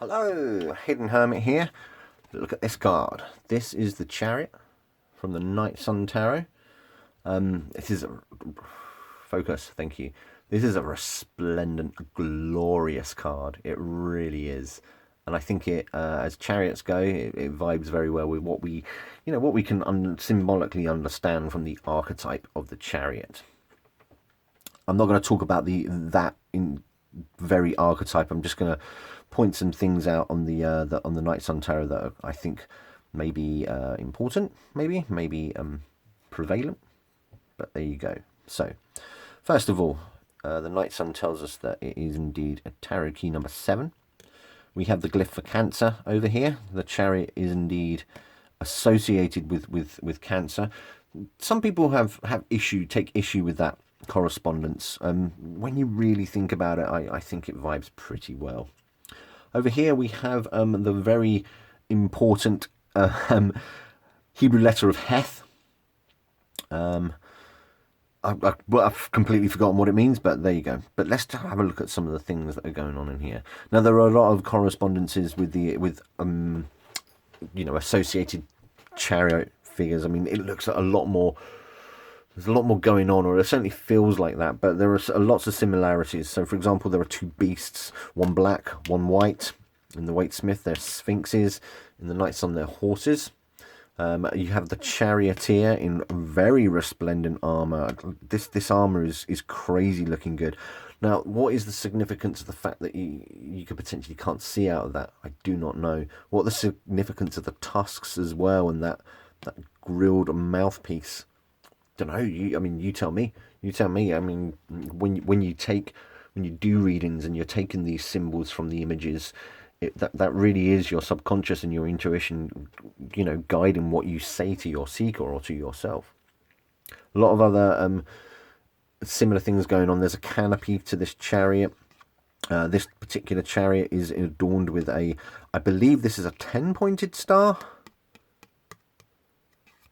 Hello, Hidden Hermit here. Look at this card. This is the Chariot from the Night Sun Tarot. This is a focus. Thank you. This is a resplendent, glorious card. It really is, and I think it, as chariots go, it vibes very well with what we, what we can symbolically understand from the archetype of the Chariot. I'm not going to talk about that in very archetype. I'm just going to point some things out on the Night Sun Tarot that I think may be important, maybe prevalent. But there you go. So, first of all, the Night Sun tells us that it is indeed a tarot key number 7. We have the glyph for Cancer over here. The Chariot is indeed associated with Cancer. Some people take issue with that correspondence. When you really think about it, I think it vibes pretty well. Over here we have the very important Hebrew letter of Heth. I've completely forgotten what it means, but there you go. But let's have a look at some of the things that are going on in here. Now, there are a lot of correspondences with associated chariot figures. I mean, it looks a lot more. There's a lot more going on, or it certainly feels like that, but there are lots of similarities. So, for example, there are two beasts, one black, one white. In the Waitsmith, they're sphinxes. In the Night Sun, they're horses. You have the charioteer in very resplendent armor. This armor is crazy looking good. Now, what is the significance of the fact that you could potentially can't see out of that? I do not know. What the significance of the tusks as well, and that grilled mouthpiece? Don't know. You tell me. I mean, when you do readings and you're taking these symbols from the images, that really is your subconscious and your intuition, guiding what you say to your seeker or to yourself. A lot of other similar things going on. There's a canopy to this chariot. This particular chariot is adorned with I believe this is a 10-pointed star.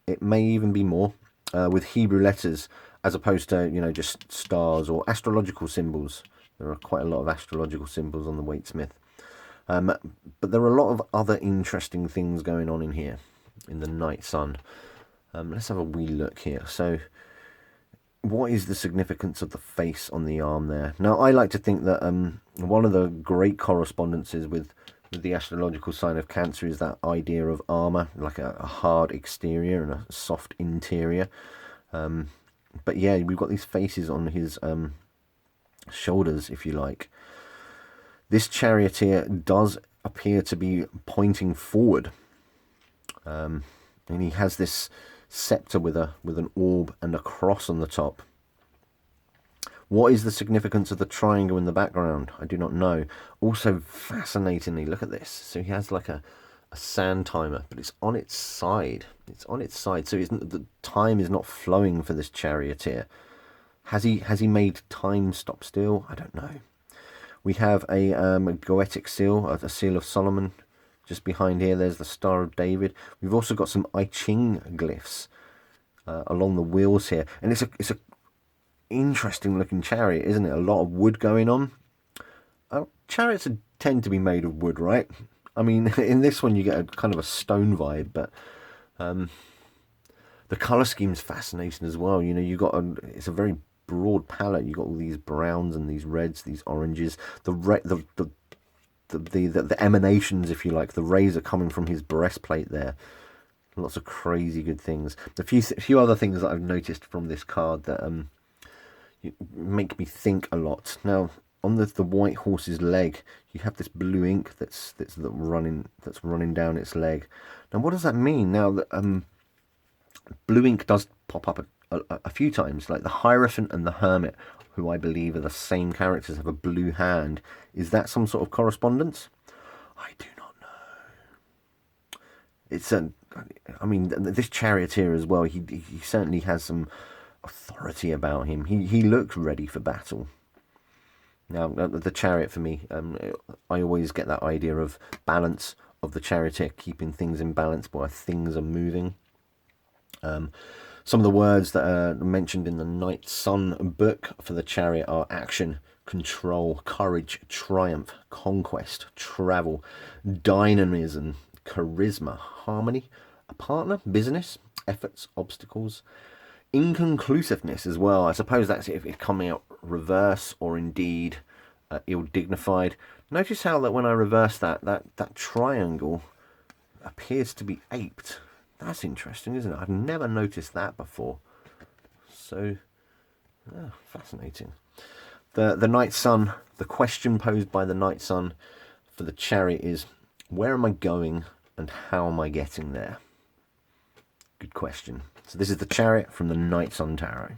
It may even be more. With Hebrew letters, as opposed to just stars or astrological symbols. There are quite a lot of astrological symbols on the Waitsmith, but there are a lot of other interesting things going on in here in the Night Sun. Let's have a wee look here. So, what is the significance of the face on the arm there? Now, I like to think that one of the great correspondences with the astrological sign of Cancer is that idea of armor, like a hard exterior and a soft interior. But yeah, we've got these faces on his shoulders, if you like. This charioteer does appear to be pointing forward, and he has this scepter with an orb and a cross on the top. What is the significance of the triangle in the background? I do not know. Also, fascinatingly, look at this. So he has like a sand timer, but it's on its side. It's on its side, so the time is not flowing for this charioteer. Has he made time stop still? I don't know. We have a Goetic seal, a seal of Solomon, just behind here. There's the Star of David. We've also got some I Ching glyphs along the wheels here, and it's a interesting looking chariot, isn't it? A lot of wood going on. Chariots tend to be made of wood, right? I mean, in this one you get a kind of a stone vibe, but the color scheme's fascinating as well. You got it's a very broad palette. You got all these browns and these reds, these oranges. The emanations, if you like, the rays are coming from his breastplate there. Lots of crazy good things. A few other things that I've noticed from this card that make me think a lot. Now, on the white horse's leg, you have this blue ink that's running down its leg. Now, what does that mean? Now, that blue ink does pop up a few times, like the Hierophant and the Hermit, who I believe are the same characters, have a blue hand. Is that some sort of correspondence? I do not know. This charioteer as well, he certainly has some authority about him. He looks ready for battle. Now, the chariot for me, I always get that idea of balance, of the charioteer keeping things in balance while things are moving. Some of the words that are mentioned in the Night Sun book for the chariot are action, control, courage, triumph, conquest, travel, dynamism, charisma, harmony, a partner, business, efforts, obstacles, inconclusiveness as well. I suppose that's if it's coming out reverse or indeed ill-dignified. Notice how that when I reverse that triangle appears to be aped. That's interesting, isn't it? I've never noticed that before. So, fascinating. The Night Sun, the question posed by the Night Sun for the Chariot is, where am I going and how am I getting there? Good question. So this is the Chariot from the Night Sun Tarot.